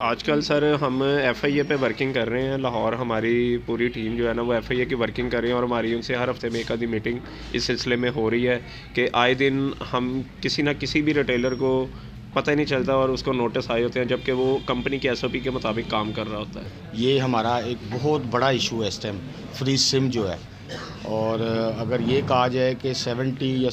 आजकल सर हम एफआईए पे वर्किंग कर रहे हैं। लाहौर हमारी पूरी टीम जो है ना वो एफआईए की वर्किंग कर रही है और हमारी उनसे हर हफ्ते में एक आधी मीटिंग इस सिलसिले में हो रही है कि आए दिन हम किसी ना किसी भी रिटेलर को पता ही नहीं चलता और उसको नोटिस आए होते हैं जबकि वो कंपनी की एसओपी के मुताबिक काम कर रहा होता है। ये हमारा एक बहुत बड़ा इशू है इस टाइम, फ्री सिम जो है। और अगर ये कहा जाए कि 70 या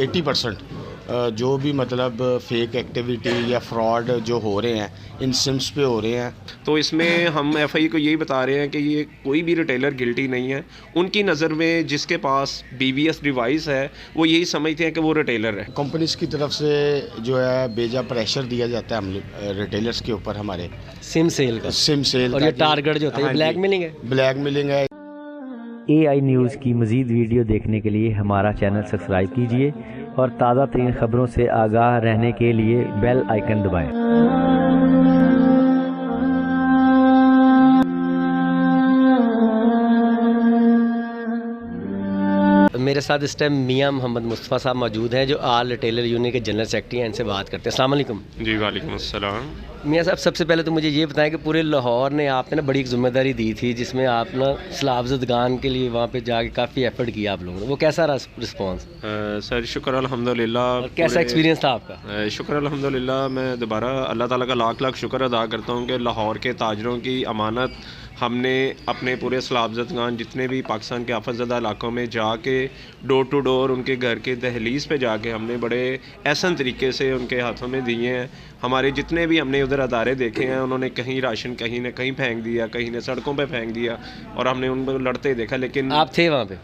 80% जो भी मतलब फेक एक्टिविटी या फ्रॉड जो हो रहे हैं इन सिम्स पे हो रहे हैं। तो इसमें हम एफआईए को यही बता रहे हैं कि ये कोई भी रिटेलर गिल्टी नहीं है। उनकी नज़र में जिसके पास बीवीएस डिवाइस है वो यही समझते हैं कि वो रिटेलर है। कंपनीज की तरफ से जो है बेजा प्रेशर दिया जाता है हम रिटेलर्स के ऊपर, हमारे सिम सेल का और ये टारगेट जो होता है ब्लैकमेलिंग है। ब्लैकमेलिंग है। AI न्यूज़ की मज़ीद वीडियो देखने के लिए हमारा चैनल सब्सक्राइब कीजिए और ताज़ा तरीन ख़बरों से आगाह रहने के लिए बेल आइकन दबाएं। मेरे साथ इस टाइम मियां मोहम्मद मुस्तफ़ा साहब मौजूद हैं जो आल रिटेलर यूनियन के जनरल सेक्रेटरी हैं। इनसे बात करते हैं। अस्सलाम वालेकुम। जी वालेकुम अस्सलाम। मियां साहब, सबसे पहले तो मुझे ये बताएं कि पूरे लाहौर ने आपने ना बड़ी एक ज़िम्मेदारी दी थी जिसमें आप ना सलाबज़दगान के लिए वहाँ पे जाके काफ़ी एफर्ट किया आप लोगों ने। वो कैसा रहा रिस्पॉन्स? सर शुक्र अल्हम्दुलिल्लाह। कैसा एक्सपीरियंस था आपका? शुक्र अल्हम्दुलिल्लाह। मैं दोबारा अल्लाह ताला का लाख लाख शुक्र अदा करता हूँ कि लाहौर के ताजरों की अमानत हमने अपने पूरे सलाबज़दगान जितने भी पाकिस्तान के आफतज़दा इलाकों में जाके डोर टू डोर उनके घर के दहलीज़ पे जाके हमने बड़े एहसन तरीके से उनके हाथों में दिए हैं। हमारे जितने भी हमने उधर अदारे देखे हैं उन्होंने कहीं राशन कहीं ने कहीं फेंक दिया, कहीं ने सड़कों पे फेंक दिया और हमने उनको लड़ते देखा। लेकिन आप थे वहाँ पे?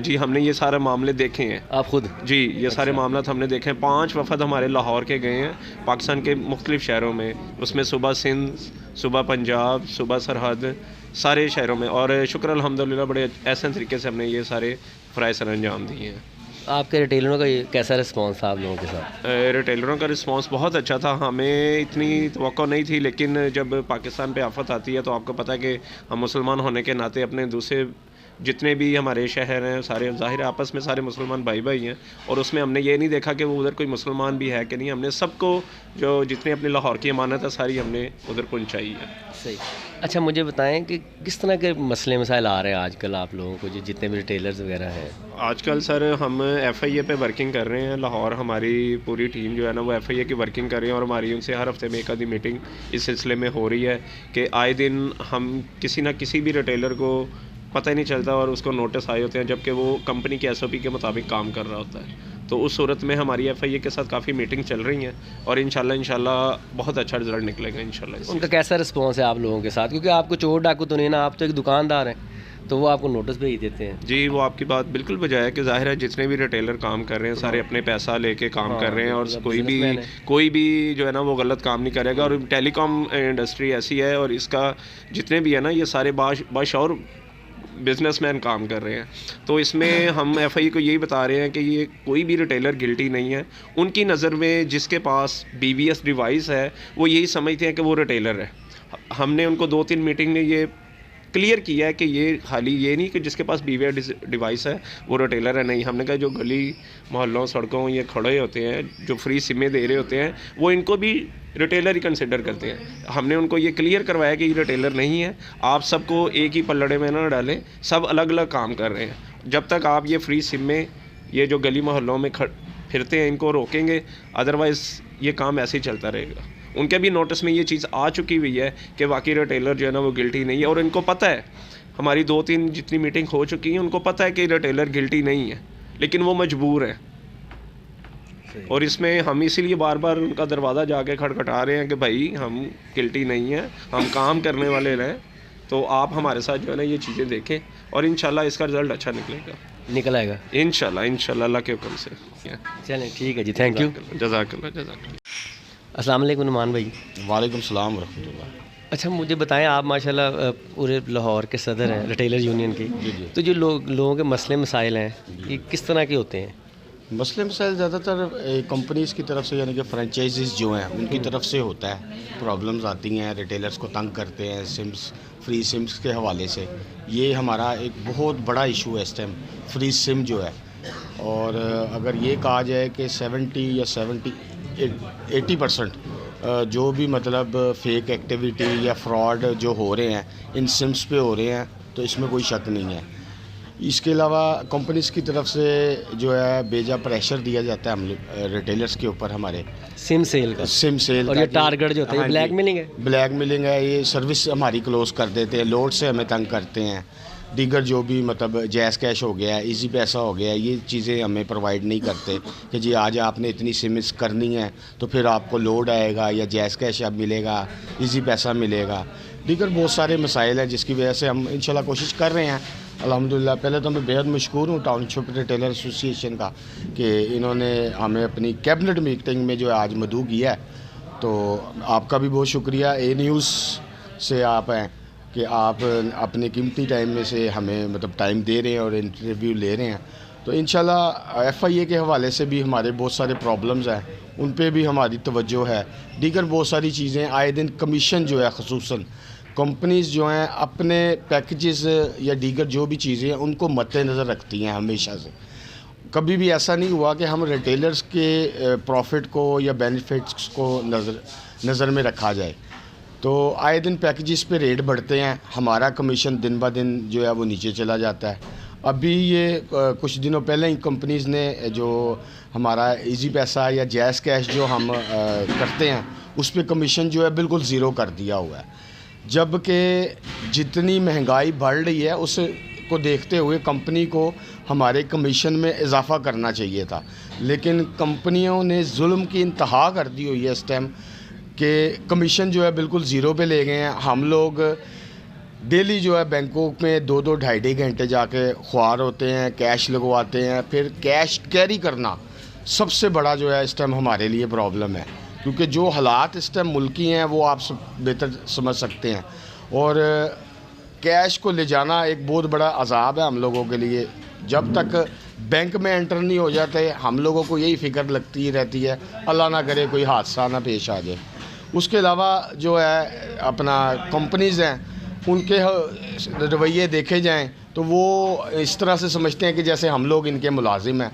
जी हमने ये सारे मामले देखे हैं। आप खुद? जी ये सारे मामला हमने देखे हैं। 5 वफ़द हमारे लाहौर के गए हैं पाकिस्तान के मुख्तलिफ़ शहरों में, उसमें सुबह सिंध, सुबह पंजाब, सुबह सरहद, सारे शहरों में। और शुक्र अल्हम्दुलिल्लाह बड़े ऐसे तरीके से हमने ये सारे फ़राइज़ सर अंजाम दिए हैं। आपके रिटेलरों का कैसा रिस्पॉन्स था आप लोगों के साथ? रिटेलरों का रिस्पांस बहुत अच्छा था। हमें इतनी तवक्को नहीं थी, लेकिन जब पाकिस्तान पे आफत आती है तो आपको पता है कि हम मुसलमान होने के नाते अपने दूसरे जितने भी हमारे शहर हैं सारे ज़ाहिर आपस में सारे मुसलमान भाई भाई हैं और उसमें हमने ये नहीं देखा कि वो उधर कोई मुसलमान भी है कि नहीं। हमने सबको जो जितने अपने लाहौर की अमानत है सारी हमने उधर पहुँचाई है। सही। अच्छा, मुझे बताएं कि किस तरह के मसले मसाइल आ रहे हैं आजकल आप लोगों को, जो जितने भी रिटेलर्स वगैरह हैं? आजकल सर हम एफआईए पे वर्किंग कर रहे हैं। लाहौर हमारी पूरी टीम जो है ना वो एफआईए की वर्किंग कर रही है और हमारी उनसे हर हफ्ते में एक आधी मीटिंग इस सिलसिले में हो रही है कि आए दिन हम किसी ना किसी भी रिटेलर को पता ही नहीं चलता और उसको नोटिस आए होते हैं जबकि वो कंपनी की एसओपी के मुताबिक काम कर रहा होता है। तो उस सूरत में हमारी एफआईए के साथ काफ़ी मीटिंग चल रही हैं और इंशाल्लाह बहुत अच्छा रिजल्ट निकलेगा इंशाल्लाह। उनका कैसा रिस्पॉन्स है आप लोगों के साथ? क्योंकि आपको चोर डाकू तो नहीं ना, आप तो एक दुकानदार हैं, तो वो आपको नोटिस भेज देते हैं। जी वो आपकी बात बिल्कुल बजाय है कि ज़ाहिर है जितने भी रिटेलर काम कर रहे हैं सारे अपने पैसा लेके काम कर रहे हैं और कोई भी जो है ना वो गलत काम नहीं करेगा। और टेलीकॉम इंडस्ट्री ऐसी है और इसका जितने भी है ना ये सारे बाशऊर बिजनेसमैन काम कर रहे हैं। तो इसमें हम एफआईए को यही बता रहे हैं कि ये कोई भी रिटेलर गिल्टी नहीं है। उनकी नज़र में जिसके पास बीवीएस डिवाइस है वो यही समझते हैं कि वो रिटेलर है। हमने उनको 2-3 मीटिंग में ये क्लियर किया है कि ये खाली ये नहीं कि जिसके पास बीवीएस डिवाइस है वो रिटेलर है, नहीं। हमने कहा जो गली मोहल्लों सड़कों ये खड़े होते हैं जो फ्री सिमें दे रहे होते हैं वो इनको भी रिटेलर ही कंसिडर करते हैं। हमने उनको ये क्लियर करवाया कि ये रिटेलर नहीं है। आप सबको एक ही पल्लड़े में ना डालें, सब अलग अलग काम कर रहे हैं। जब तक आप ये फ्री सिमें ये जो गली मोहल्लों में फिरते हैं इनको रोकेंगे, अदरवाइज़ ये काम ऐसे ही चलता रहेगा। उनके भी नोटिस में ये चीज़ आ चुकी हुई है कि वाकई रिटेलर जो है ना वो गिल्टी नहीं है और इनको पता है। हमारी 2-3 जितनी मीटिंग हो चुकी हैं उनको पता है कि रिटेलर गिल्टी नहीं है, लेकिन वो मजबूर है। और इसमें हम इसीलिए बार बार उनका दरवाज़ा जाके खटखटा रहे हैं कि भाई हम गिल्टी नहीं है, हम काम करने वाले रहें। तो आप हमारे साथ जो है ना ये चीज़ें देखें और इंशाल्लाह इसका रिज़ल्ट अच्छा निकल आएगा इंशाल्लाह अल्लाह के हुक्म से। चलें ठीक है जी, थैंक यू। जज़ाकल्लाह। अस्सलाम वालेकुम नुमान भाई। वालेकुम सलाम व रहमतुल्लाह। अच्छा, मुझे बताएं, आप माशाल्लाह पूरे लाहौर के सदर हैं रिटेलर यूनियन की। तो जो लोगों के मसले मसाइल हैं ये किस तरह के होते हैं? मसले मसाइल ज़्यादातर कंपनीज़ की तरफ से यानी कि फ्रेंचाइजीज़ जो हैं उनकी तरफ से होता है। प्रॉब्लम्स आती हैं, रिटेलर्स को तंग करते हैं सिम्स, फ्री सिम्स के हवाले से। ये हमारा एक बहुत बड़ा इशू है इस टाइम, फ्री सिम जो है। और अगर ये कहा जाए कि 70 या 80% जो भी मतलब फेक एक्टिविटी या फ्रॉड जो हो रहे हैं इन सिम्स पे हो रहे हैं, तो इसमें कोई शक नहीं है। इसके अलावा कंपनीज़ की तरफ से जो है बेजा प्रेशर दिया जाता है हम रिटेलर्स के ऊपर, हमारे सिम सेल का। सिम सेल और ये टारगेट जो होता है, हाँ जी, ब्लैकमेलिंग है। ब्लैकमेलिंग है, ये सर्विस हमारी क्लोज़ कर देते हैं, लोड से हमें तंग करते हैं। दीगर जो भी मतलब जैज़ कैश हो गया, इजी पैसा हो गया, ये चीज़ें हमें प्रोवाइड नहीं करते कि जी आज आपने इतनी सिम्स करनी है तो फिर आपको लोड आएगा या जैज़ कैश अब मिलेगा, इजी पैसा मिलेगा। दीगर बहुत सारे मसाइल हैं जिसकी वजह से हम इंशाल्लाह कोशिश कर रहे हैं अल्हम्दुलिल्लाह। पहले तो मैं बेहद मशकूर हूँ टाउनशिप रिटेलर एसोसिएशन का कि इन्होंने हमें अपनी कैबिनेट मीटिंग में जो है आज मदऊ किया है, तो आपका भी बहुत शुक्रिया। ए न्यूज़ से आप हैं कि आप अपने कीमती टाइम में से हमें मतलब टाइम दे रहे हैं और इंटरव्यू ले रहे हैं। तो इंशाल्लाह FIA के हवाले से भी हमारे बहुत सारे प्रॉब्लम्स हैं, उन पे भी हमारी तवज्जो है। दीगर बहुत सारी चीज़ें आए दिन कमीशन जो है ख़ुसूसन कंपनीज़ जो हैं अपने पैकेजेस या दीगर जो भी चीज़ें हैं उनको मद्देनज़र रखती हैं हमेशा से। कभी भी ऐसा नहीं हुआ कि हम रिटेलर्स के प्रॉफिट को या बेनिफिट्स को नज़र में रखा जाए। तो आए दिन पैकेजेस पे रेट बढ़ते हैं, हमारा कमीशन दिन ब दिन जो है वो नीचे चला जाता है। अभी ये कुछ दिनों पहले ही कंपनीज़ ने जो हमारा इजी पैसा या जैज़ कैश जो हम करते हैं उस पे कमीशन जो है बिल्कुल ज़ीरो कर दिया हुआ है। जबकि जितनी महंगाई बढ़ रही है उसको देखते हुए कंपनी को हमारे कमीशन में इजाफ़ा करना चाहिए था, लेकिन कंपनियों ने जुल्म की इंतहा कर दी हुई है इस टाइम कि कमीशन जो है बिल्कुल ज़ीरो पे ले गए हैं। हम लोग डेली जो है बैंकों में 2-2 ढाई घंटे जाके ख्वार होते हैं, कैश लगवाते हैं, फिर कैश कैरी करना सबसे बड़ा जो है इस टाइम हमारे लिए प्रॉब्लम है, क्योंकि जो हालात इस टाइम मुल्की हैं वो आप सब बेहतर समझ सकते हैं। और कैश को ले जाना एक बहुत बड़ा अजाब है हम लोगों के लिए। जब तक बैंक में एंटर नहीं हो जाते हम लोगों को यही फ़िक्र लगती रहती है अल्लाह ना करे कोई हादसा ना पेश आ जाए। उसके अलावा जो है अपना कंपनीज़ हैं उनके रवैये देखे जाएं तो वो इस तरह से समझते हैं कि जैसे हम लोग इनके मुलाजिम हैं।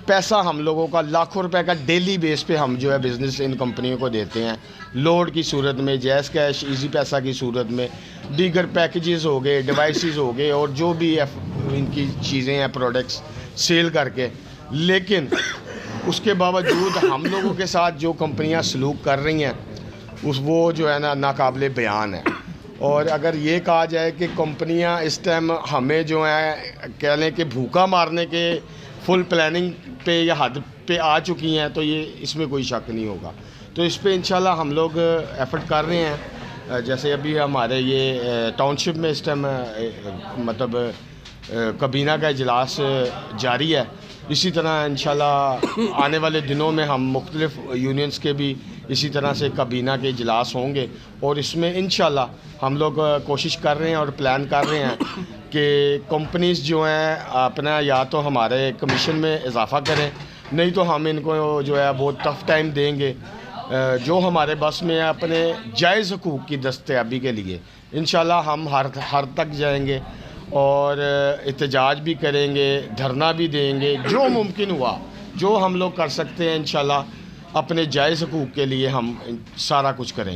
पैसा हम लोगों का लाखों रुपए का डेली बेस पे हम जो है बिज़नेस इन कंपनियों को देते हैं, लोड की सूरत में, जैज़ कैश, इजी पैसा की सूरत में, दीगर पैकेजेस हो गए, डिवाइसेस हो गए और जो भी इनकी चीज़ें हैं प्रोडक्ट्स सेल करके। लेकिन उसके बावजूद हम लोगों के साथ जो कंपनियां सलूक कर रही हैं वो जो है ना नाकाबिले बयान है। और अगर ये कहा जाए कि कंपनियां इस टाइम हमें जो है कह लें कि भूखा मारने के फुल प्लानिंग पे या हद पे आ चुकी हैं, तो ये इसमें कोई शक नहीं होगा। तो इस पे इंशाल्लाह हम लोग एफर्ट कर रहे हैं। जैसे अभी हमारे ये टाउनशिप में इस टाइम मतलब कबीना का इजलास जारी है। इसी तरह इंशाल्लाह आने वाले दिनों में हम मुख्तलिफ यूनियंस के भी इसी तरह से कबीना के इजलास होंगे और इसमें इंशाल्लाह हम लोग कोशिश कर रहे हैं और प्लान कर रहे हैं कि कंपनीज़ जो हैं अपना या तो हमारे कमीशन में इजाफ़ा करें, नहीं तो हम इनको जो है बहुत टफ़ टाइम देंगे। जो हमारे बस में है अपने जायज़ हकूक़ की दस्तयाबी के लिए इंशाल्लाह हम हर तक जाएंगे और एहतजाज भी करेंगे, धरना भी देंगे, जो मुमकिन हुआ जो हम लोग कर सकते हैं इंशाल्लाह अपने जायज़ हकूक़ के लिए हम सारा कुछ करेंगे।